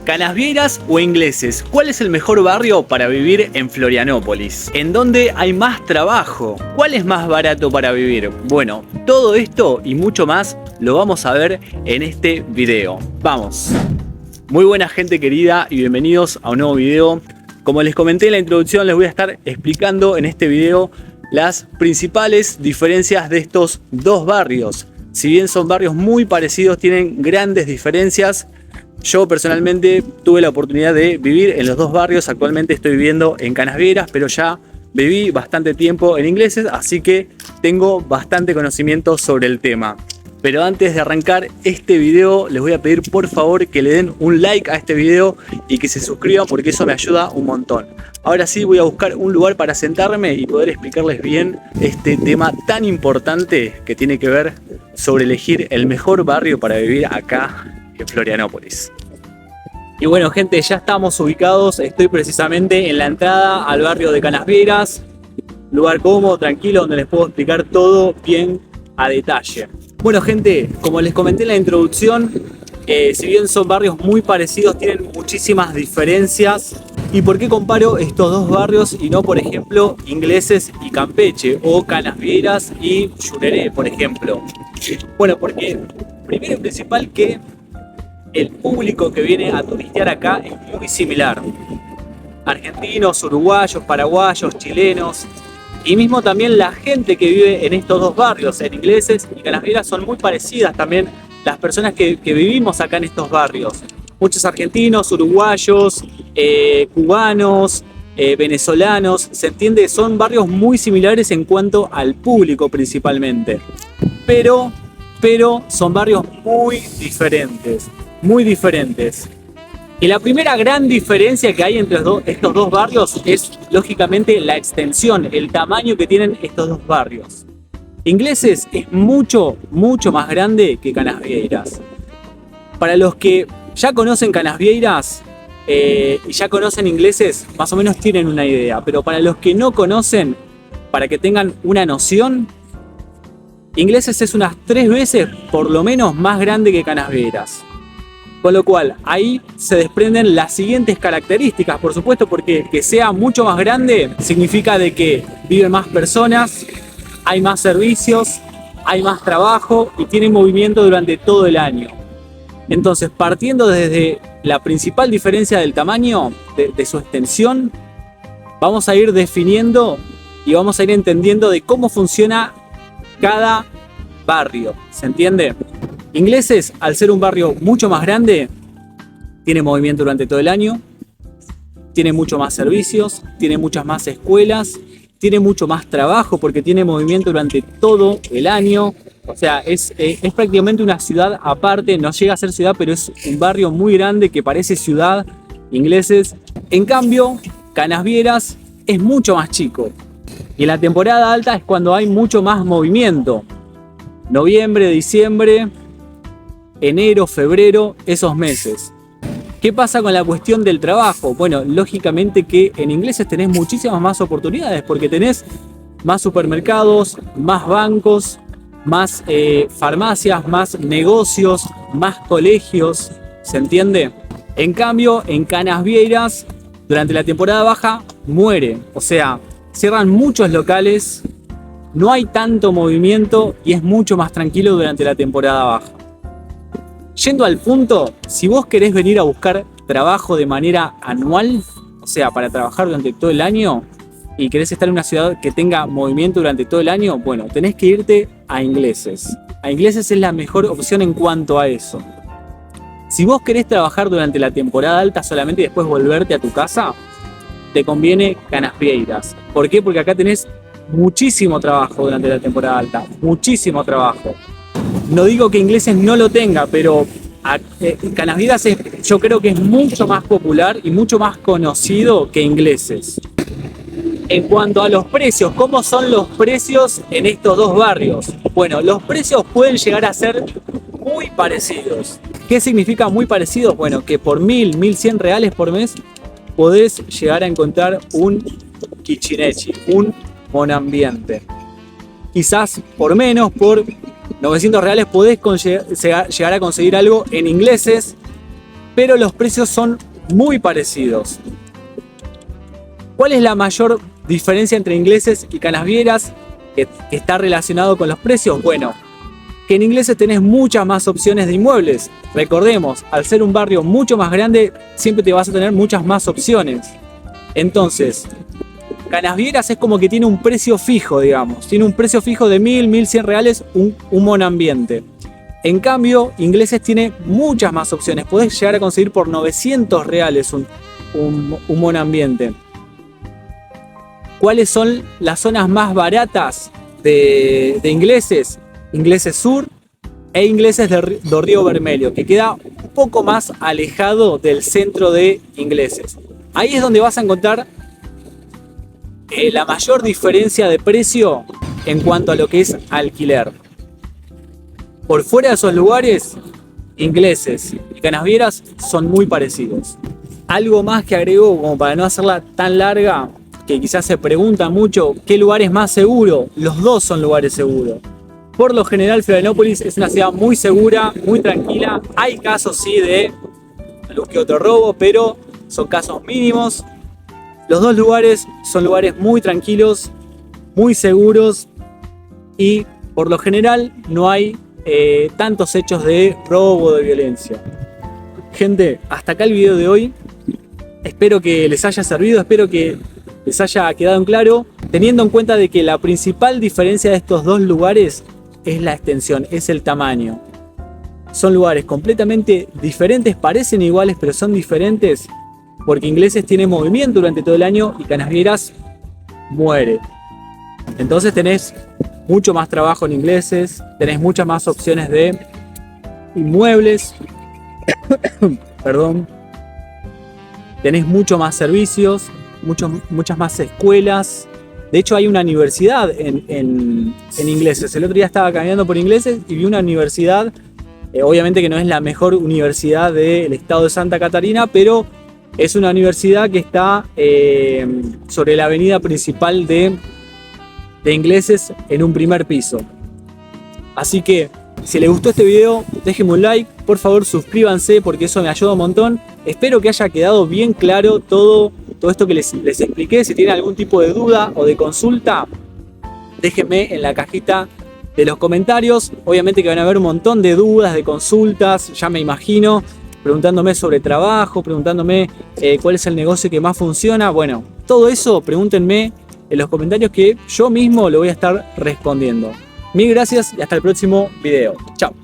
¿Canasvieiras o Ingleses? ¿Cuál es el mejor barrio para vivir en Florianópolis? ¿En dónde hay más trabajo? ¿Cuál es más barato para vivir? Bueno, todo esto y mucho más lo vamos a ver en este video. ¡Vamos! Muy buena gente querida y bienvenidos a un nuevo video. Como les comenté en la introducción, les voy a estar explicando en este video las principales diferencias de estos dos barrios. Si bien son barrios muy parecidos, tienen grandes diferencias. Yo personalmente tuve la oportunidad de vivir en los dos barrios. Actualmente estoy viviendo en Canasvieiras, pero ya viví bastante tiempo en Ingleses, así que tengo bastante conocimiento sobre el tema. Pero antes de arrancar este video, les voy a pedir por favor que le den un like a este video y que se suscriban, porque eso me ayuda un montón. Ahora sí, voy a buscar un lugar para sentarme y poder explicarles bien este tema tan importante que tiene que ver sobre elegir el mejor barrio para vivir acá en Florianópolis. Y bueno gente, ya estamos ubicados. Estoy precisamente en la entrada al barrio de Canasvieiras. Lugar cómodo, tranquilo, donde les puedo explicar todo bien a detalle. Bueno gente, como les comenté en la introducción, si bien son barrios muy parecidos, tienen muchísimas diferencias. ¿Y por qué comparo estos dos barrios y no, por ejemplo, Ingleses y Campeche o Canasvieiras y Llureré, por ejemplo? Bueno, porque primero y principal que el público que viene a turistear acá es muy similar. Argentinos, uruguayos, paraguayos, chilenos. Y mismo también la gente que vive en estos dos barrios, en Ingleses y Canasvieiras, son muy parecidas también las personas que vivimos acá en estos barrios. Muchos argentinos, uruguayos, cubanos, venezolanos. Se entiende, son barrios muy similares en cuanto al público principalmente. Pero son barrios muy diferentes. Muy diferentes. Y la primera gran diferencia que hay entre estos dos barrios es lógicamente la extensión, el tamaño que tienen estos dos barrios. Ingleses es mucho más grande que Canasvieiras. Para los que ya conocen Canasvieiras y ya conocen Ingleses, más o menos tienen una idea. Pero para los que no conocen, para que tengan una noción, Ingleses es unas 3 veces por lo menos más grande que Canasvieiras. Con lo cual, ahí se desprenden las siguientes características, por supuesto, porque que sea mucho más grande significa de que viven más personas, hay más servicios, hay más trabajo y tiene movimiento durante todo el año. Entonces, partiendo desde la principal diferencia del tamaño, de su extensión, vamos a ir definiendo y vamos a ir entendiendo de cómo funciona cada barrio. ¿Se entiende? Ingleses, al ser un barrio mucho más grande, tiene movimiento durante todo el año, tiene mucho más servicios, tiene muchas más escuelas, tiene mucho más trabajo porque tiene movimiento durante todo el año. O sea, es prácticamente una ciudad aparte, no llega a ser ciudad, pero es un barrio muy grande que parece ciudad, Ingleses. En cambio, Canasvieiras es mucho más chico. Y en la temporada alta es cuando hay mucho más movimiento. Noviembre, diciembre, enero, febrero, esos meses. ¿Qué pasa con la cuestión del trabajo? Bueno, lógicamente que en Ingleses tenés muchísimas más oportunidades porque tenés más supermercados, más bancos, más farmacias, más negocios, más colegios. ¿Se entiende? En cambio, en Canasvieiras, durante la temporada baja, muere. O sea, cierran muchos locales, no hay tanto movimiento y es mucho más tranquilo durante la temporada baja. Yendo al punto, si vos querés venir a buscar trabajo de manera anual, o sea, para trabajar durante todo el año, y querés estar en una ciudad que tenga movimiento durante todo el año, bueno, tenés que irte a Ingleses. A Ingleses es la mejor opción en cuanto a eso. Si vos querés trabajar durante la temporada alta solamente y después volverte a tu casa, te conviene Canasvieiras. ¿Por qué? Porque acá tenés muchísimo trabajo durante la temporada alta, muchísimo trabajo. No digo que Ingleses no lo tenga, pero Canasvieiras yo creo que es mucho más popular y mucho más conocido que Ingleses. En cuanto a los precios, ¿cómo son los precios en estos dos barrios? Bueno, los precios pueden llegar a ser muy parecidos. ¿Qué significa muy parecidos? Bueno, que por 1.000, 1.100 reales por mes podés llegar a encontrar un kitchenechi, un monambiente. Quizás por menos, por 900 reales podés llegar a conseguir algo en Ingleses pero los precios son muy parecidos. ¿Cuál es la mayor diferencia entre Ingleses y Canasvieras que está relacionado con los precios? Bueno, que en Ingleses tenés muchas más opciones de inmuebles. Recordemos, al ser un barrio mucho más grande, siempre te vas a tener muchas más opciones. Entonces, Canasvieras es como que tiene un precio fijo, digamos. Tiene un precio fijo de 1.000, 1.100 reales un monoambiente. En cambio, Ingleses tiene muchas más opciones. Podés llegar a conseguir por 900 reales un monoambiente. ¿Cuáles son las zonas más baratas de Ingleses? Ingleses Sur e Ingleses de Río Vermelho, que queda un poco más alejado del centro de Ingleses. Ahí es donde vas a encontrar la mayor diferencia de precio en cuanto a lo que es alquiler. Por fuera de esos lugares, Ingleses y Canasvieras son muy parecidos. Algo más que agrego, como para no hacerla tan larga, que quizás se pregunta mucho, ¿qué lugar es más seguro? Los dos son lugares seguros. Por lo general, Florianópolis es una ciudad muy segura, muy tranquila. Hay casos, sí, de algún que otro robo, pero son casos mínimos. Los dos lugares son lugares muy tranquilos, muy seguros y por lo general no hay tantos hechos de robo o de violencia. Gente, hasta acá el video de hoy. Espero que les haya servido, espero que les haya quedado en claro, teniendo en cuenta de que la principal diferencia de estos dos lugares es la extensión, es el tamaño. Son lugares completamente diferentes, parecen iguales pero son diferentes porque Ingleses tiene movimiento durante todo el año y Canasvieras muere. Entonces tenés mucho más trabajo en Ingleses, tenés muchas más opciones de inmuebles, perdón, tenés mucho más servicios, muchas más escuelas. De hecho hay una universidad en Ingleses. El otro día estaba caminando por Ingleses y vi una universidad, obviamente que no es la mejor universidad del estado de Santa Catarina, pero es una universidad que está sobre la avenida principal de Ingleses en un primer piso. Así que si les gustó este video, déjenme un like, por favor suscríbanse porque eso me ayuda un montón. Espero que haya quedado bien claro todo esto que les expliqué. Si tienen algún tipo de duda o de consulta, déjenme en la cajita de los comentarios. Obviamente que van a haber un montón de dudas, de consultas, ya me imagino, preguntándome sobre trabajo, preguntándome cuál es el negocio que más funciona. Bueno, todo eso pregúntenme en los comentarios que yo mismo lo voy a estar respondiendo. Mil gracias y hasta el próximo video. Chao.